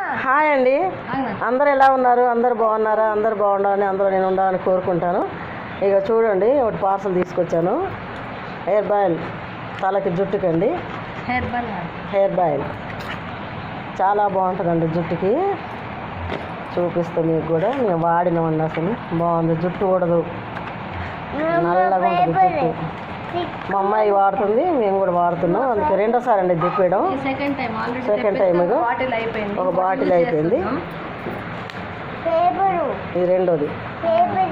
Hi అండి, అందరు ఎలా ఉన్నారు? అందరు బాగున్నారా? అందరు బాగుండాలని అందులో నేను ఉండాలని కోరుకుంటాను. ఇక చూడండి, ఒకటి పార్సల్ తీసుకొచ్చాను. హెయిర్ ఆయిల్, తలకి జుట్టుకండి. హెయిర్ ఆయిల్ చాలా బాగుంటుందండి జుట్టుకి. చూపిస్తాను మీకు కూడా. నేను వాడినామండి, అసలు బాగుంది. జుట్టు ఊడదు, నల్లగా ఉంటుంది జుట్టు. మా అమ్మాయి వాడుతుంది, మేము కూడా వాడుతున్నాం. అందుకే రెండోసారి అండి తిప్పేయడం. సెకండ్ టైం ఇక ఒక బాటిల్ అయిపోయింది. ఇది రెండోది.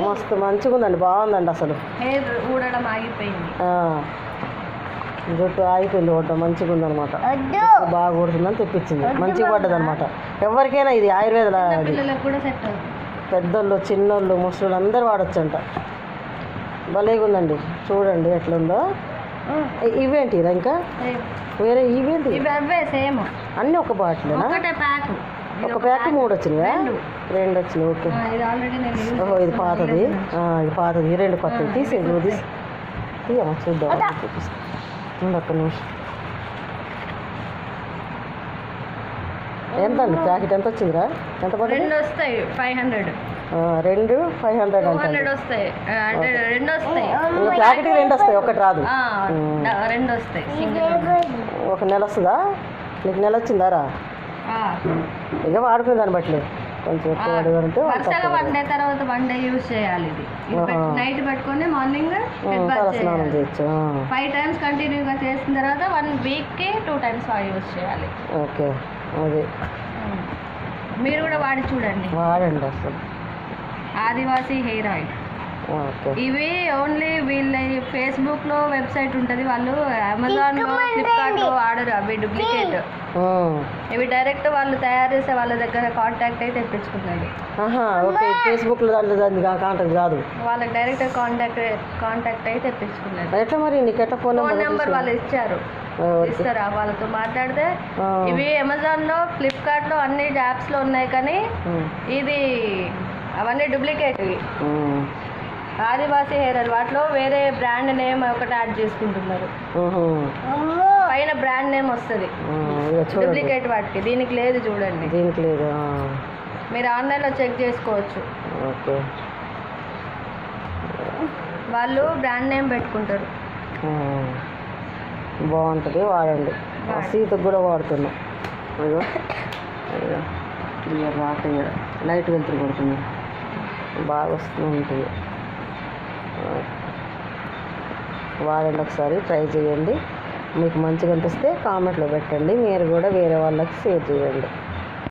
మస్తు మంచిగా ఉందండి, బాగుందండి. అసలు జుట్టు ఆగిపోయింది, ఊడడం మంచిగా ఉందనమాట. బాగా ఊడుతుందని తెప్పించింది, మంచిగా పడ్డది అనమాట. ఎవరికైనా ఇది ఆయుర్వేద, పెద్దోళ్ళు, చిన్నోళ్ళు, ముసలోళ్ళు అందరు వాడచ్చు అంట. భలేగా ఉందండి, చూడండి ఎట్లుందో. ఇవేంటి ఇంకా వేరే? ఇవేంటి? అన్నీ ఒక బాటిలేనా? ఒక ప్యాక్ 3 వచ్చినాయా? 2 వచ్చినాయి. ఓకే. ఓహో, ఇది పాతది. ఇది పాతది, 2 కొత్తవి. తీసేది, నువ్వు తీయమ్మా, చూద్దాం. చూపిస్తాను, ఒక్క నిమిషం. ఎంత అండి ప్యాకెట్? ఎంత వచ్చిందిరా? ఎంత పడుతుంది? 2 వస్తాయి, 500. 2 500 అంటే వస్తాయి. ప్యాకెట్కి 2 వస్తాయి, ఒకటి రాదు. 2 వస్తాయి. ఒక నెల వస్తుందా? నీకు నెల వచ్చిందారా? ఇక వాడుకునే దాన్ని బట్టి కొంచెం ఎక్కువ వాడేదంటే వన్ డే తర్వాత 1 డే యూజ్ చేయాలి. ఇది నైట్ పెట్టుకొని మార్నింగ్ స్నానం చేయొచ్చు. 5 టైమ్స్ కంటిన్యూగా చేసిన తర్వాత 1 వీక్కి 2 టైమ్స్ యూజ్ చేయాలి. ఓకే, అది మీరు కూడా వాడి చూడండి. వాడండి అసలు. ఆదివాసీ హెయిర్ ఆయిల్. ఇవి ఓన్లీ వీళ్ళ ఫేస్బుక్లో వెబ్సైట్ ఉంటుంది, వాళ్ళు అమెజాన్లో, ఫ్లిప్కార్ట్లో ఆర్డర్. అవి డూప్లికేట్. ఇవి డైరెక్ట్ వాళ్ళు తయారు చేసే వాళ్ళ దగ్గర కాంటాక్ట్ అయితే తెప్పించుకున్నాడు. ఫేస్బుక్లో కాంటాక్ట్ కాదు, వాళ్ళకి డైరెక్ట్ కాంటాక్ట్ అయితే తెప్పించుకున్నాడు. ఎట్లా మరి? నీకు ఎట్లా ఫోన్ నెంబర్ వాళ్ళు ఇస్తారా? వాళ్ళతో మాట్లాడితే. ఇవి అమెజాన్లో, ఫ్లిప్కార్ట్లో అన్ని యాప్స్లో ఉన్నాయి, కానీ ఇది అవన్నీ డూప్లికేట్. ఆదివాసీ హెయిర్ ఆయిల్ వాటిలో వేరే బ్రాండ్ నేమ్ ఒకటి యాడ్ చేసుకుంటున్నారు. పైన బ్రాండ్ నేమ్ వస్తుంది డూప్లికేట్ వాటికి. దీనికి లేదు, చూడండి. దీనికి లేదు. మీరు ఆన్లైన్లో చెక్ చేసుకోవచ్చు. వాళ్ళు బ్రాండ్ నేమ్ పెట్టుకుంటారు. బాగుంటుంది, వాడండి. సీతకు కూడా వాడుతున్నాం. క్లియర్ రాక లైట్ వెళ్తురు కొడుతుంది, బాగా వస్తూ ఉంటుంది. వాడండి, ఒకసారి ట్రై చేయండి. మీకు మంచిగా అనిపిస్తే కామెంట్లో పెట్టండి. మీరు కూడా వేరే వాళ్ళకి షేర్ చేయండి.